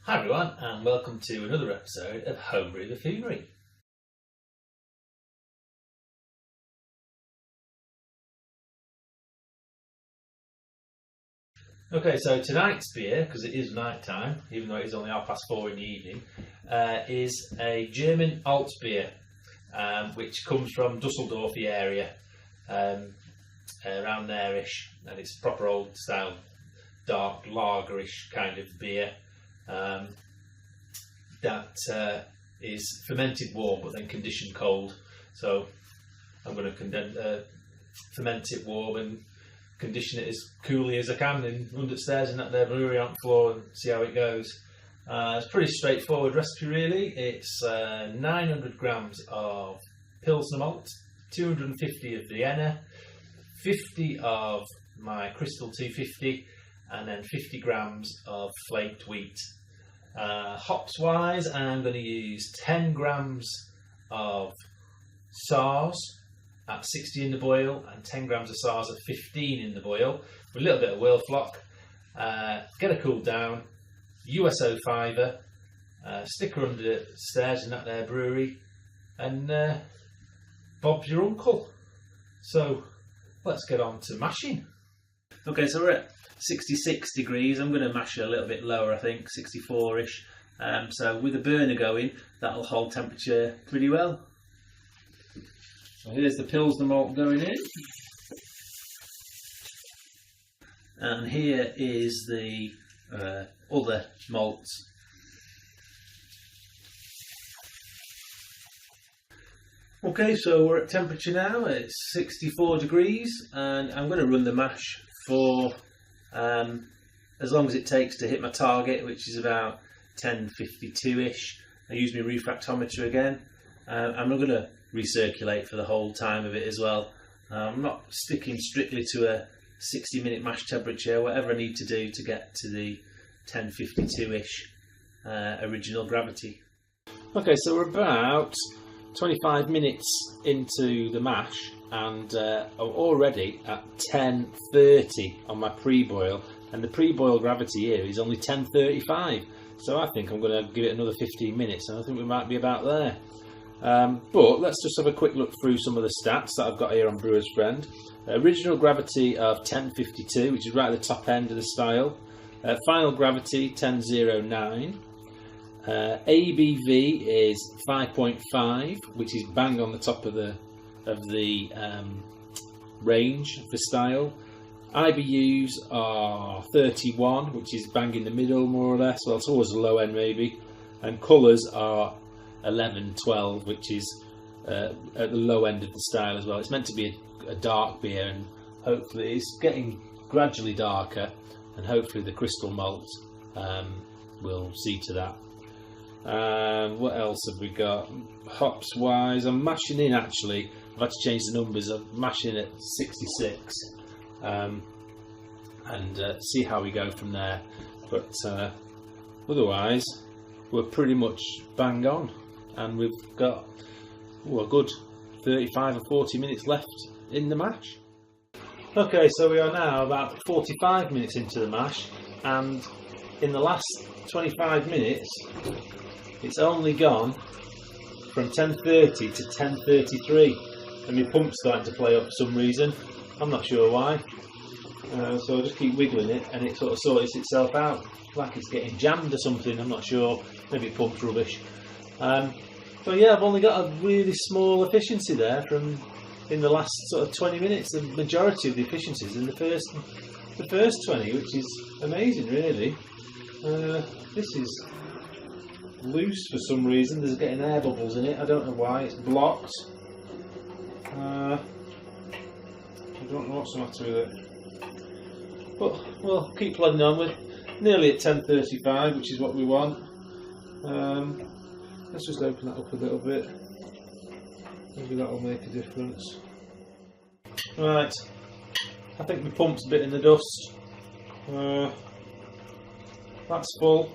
Hi everyone, and welcome to another episode of Homebrew Buffoonery. Okay, so tonight's beer, because it is night time, even though it is only 4:30 in the evening, is a German Altbier, which comes from Dusseldorf area, around there-ish, and it's proper old style, dark lagerish kind of beer. That is fermented warm but then conditioned cold. So I'm going to ferment it warm and condition it as coolly as I can upstairs in that there brewery on the floor and see how it goes. It's a pretty straightforward recipe really. It's 900 grams of Pilsner malt, 250 of Vienna, 50 of my Crystal 250, and then 50 grams of flaked wheat. Hops wise, I'm going to use 10 grams of SARS at 60 in the boil and 10 grams of SARS at 15 in the boil with a little bit of whale flock. Get it cooled down, USO fiver, stick her under the stairs in that there brewery, and Bob's your uncle. So let's get on to mashing. Okay, so we're at 66 degrees. I'm going to mash it a little bit lower, I think 64ish. So with the burner going, that'll hold temperature pretty well. So here's the Pilsner malt going in, and here is the other malt. Okay, so we're at temperature now. It's 64 degrees, and I'm going to run the mash for as long as it takes to hit my target, which is about 10:52ish. I use my refractometer again. I'm not going to recirculate for the whole time of it as well. I'm not sticking strictly to a 60-minute mash temperature. Whatever I need to do to get to the 10:52ish original gravity. Okay, so we're about 25 minutes into the mash, and I'm already at 10:30 on my pre-boil, and the pre-boil gravity here is only 10:35. So I think I'm going to give it another 15 minutes, and I think we might be about there. But let's just have a quick look through some of the stats that I've got here on Brewer's Friend. Original gravity of 10:52, which is right at the top end of the style. Final gravity 10:09. ABV is 5.5, which is bang on the top of the range for style. IBUs are 31, which is bang in the middle more or less, well towards the low end maybe, and colours are 11, 12, which is at the low end of the style as well. It's meant to be a dark beer, and hopefully it's getting gradually darker, and hopefully the crystal malt will see to that. What else have we got? Hops wise, I'm mashing in actually. I've had to change the numbers. I'm mashing at 66, and see how we go from there. But otherwise, we're pretty much bang on, and we've got a good 35 or 40 minutes left in the mash. Okay, so we are now about 45 minutes into the mash, and in the last 25 minutes, it's only gone from 10:30 to 10:33, and my pump's starting to play up for some reason. I'm not sure why. So I just keep wiggling it, and it sort of sorts itself out, like it's getting jammed or something. I'm not sure. Maybe it pumps rubbish. So yeah, I've only got a really small efficiency there from in the last sort of 20 minutes. The majority of the efficiencies in the first 20, which is amazing, really. This is loose for some reason. There's getting air bubbles in it. I don't know why. It's blocked. I don't know what's the matter with it. But we'll keep plodding on. We're nearly at 10:35, which is what we want. Let's just open that up a little bit. Maybe that will make a difference. Right. I think the pump's a bit in the dust. That's full.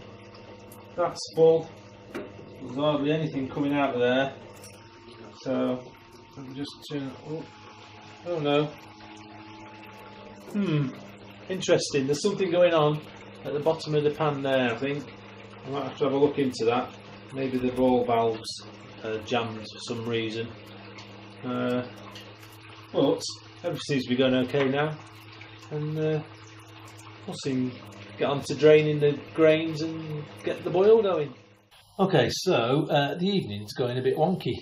That's full. There's hardly anything coming out of there. So let me just turn. Oh no. Interesting. There's something going on at the bottom of the pan there, I think. I might have to have a look into that. Maybe the ball valves jammed for some reason. But everything seems to be going okay now, and we'll soon get on to draining the grains and get the boil going. Okay, so the evening's going a bit wonky.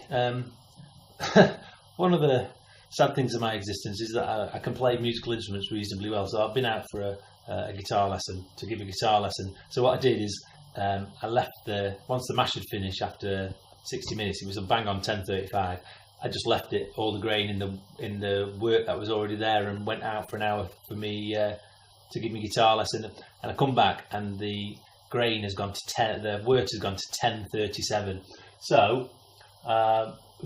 One of the sad things of my existence is that I can play musical instruments reasonably well. So I've been out for a guitar lesson, to give a guitar lesson. So what I did is I left once the mash had finished after 60 minutes, it was a bang on 10:35. I just left it, all the grain in the wort that was already there, and went out for an hour for me to give me guitar lesson. And I come back and the grain has gone to 10. The wort has gone to 10:37. So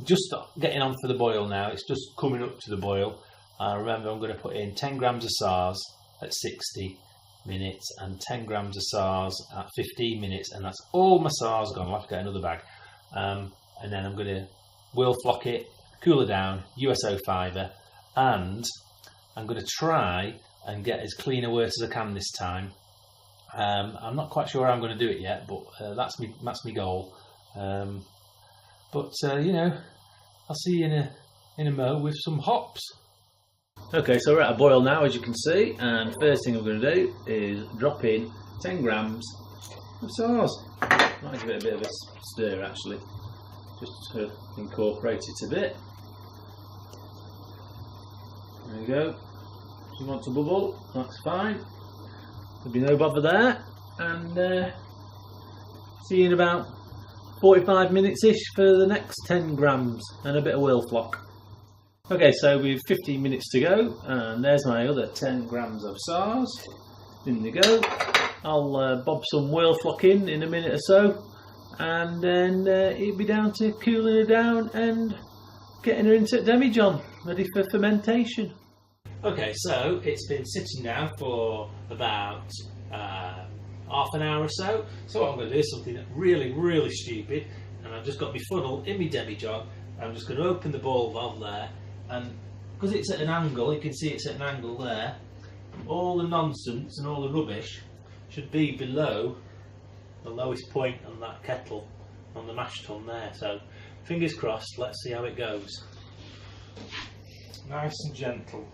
just getting on for the boil now. It's just coming up to the boil. Remember, I'm going to put in 10 grams of SARS at 60 minutes and 10 grams of SARS at 15 minutes, and that's all my SARS gone. I'll have to get another bag, and then I'm going to wheel flock it, cool it down, USO fiver, and I'm going to try and get as clean a wort as I can this time. I'm not quite sure how I'm going to do it yet, but that's my goal. You know, I'll see you in a mo with some hops. Okay, so we're at a boil now, as you can see, and first thing I'm going to do is drop in 10 grams of SARS. Might give it a bit of a stir actually, just to incorporate it a bit. There you go. If you want to bubble, that's fine. There'll be no bother there, and see you in about 45 minutes-ish for the next 10 grams and a bit of wheel flock. Okay, so we've 15 minutes to go, and there's my other 10 grams of SARS. In they go. I'll bob some wheel flock in a minute or so, and then it'll be down to cooling her down and getting her into demijohn, ready for fermentation. Okay, so it's been sitting down for about half an hour or so. So what I'm going to do is something really, really stupid, and I've just got my funnel in my demijohn. I'm just going to open the ball valve there, and because it's at an angle, you can see it's at an angle there, all the nonsense and all the rubbish should be below the lowest point on that kettle, on the mash tun there. So fingers crossed, let's see how it goes. Nice and gentle.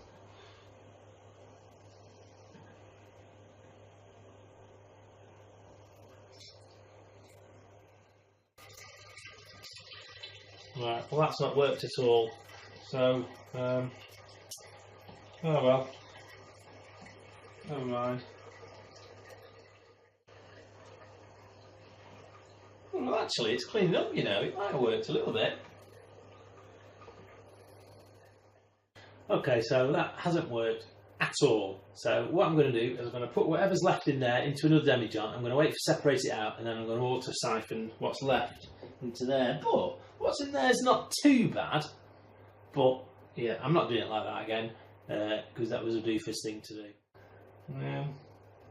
Right, well that's not worked at all, so oh well, never mind. Well actually it's cleaning up, you know, it might have worked a little bit. Okay, so that hasn't worked at all, so what I'm going to do is I'm going to put whatever's left in there into another demijohn. I'm going to wait for separate it out, and then I'm going to auto siphon what's left into there. But what's in there is not too bad, but yeah, I'm not doing it like that again, because that was a doofus thing to do.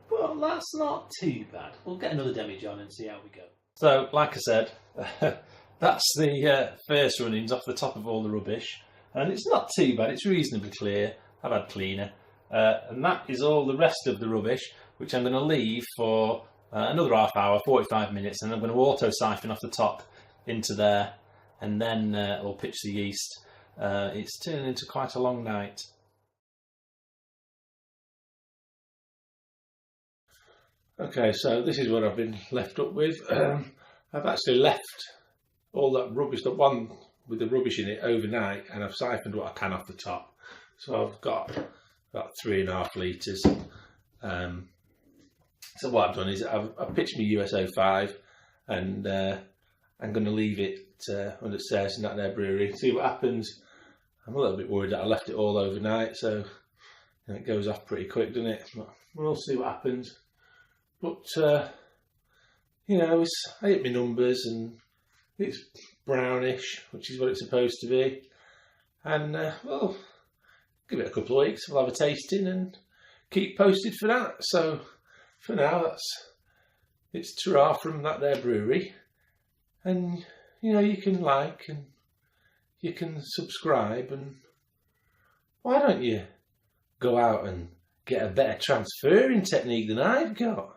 Well, that's not too bad. We'll get another demijohn and see how we go. So, like I said, that's the first runnings off the top of all the rubbish, and it's not too bad, it's reasonably clear. I've had cleaner, and that is all the rest of the rubbish, which I'm going to leave for another half hour, 45 minutes, and I'm going to auto siphon off the top into there, and then we'll pitch the yeast. It's turning into quite a long night. Okay, so this is what I've been left up with. I've actually left all that rubbish, the one with the rubbish in it, overnight, and I've siphoned what I can off the top. So I've got about 3.5 litres. So what I've done is I've pitched my USO 5, and I'm going to leave it under stairs in that there brewery, see what happens. I'm a little bit worried that I left it all overnight, so you know, it goes off pretty quick, doesn't it? But we'll see what happens. But you know, I hit my numbers, and it's brownish, which is what it's supposed to be. And well, give it a couple of weeks, we'll have a tasting and keep posted for that. So for now, it's ta-ra from that there brewery. And you know, you can like and you can subscribe, and why don't you go out and get a better transferring technique than I've got?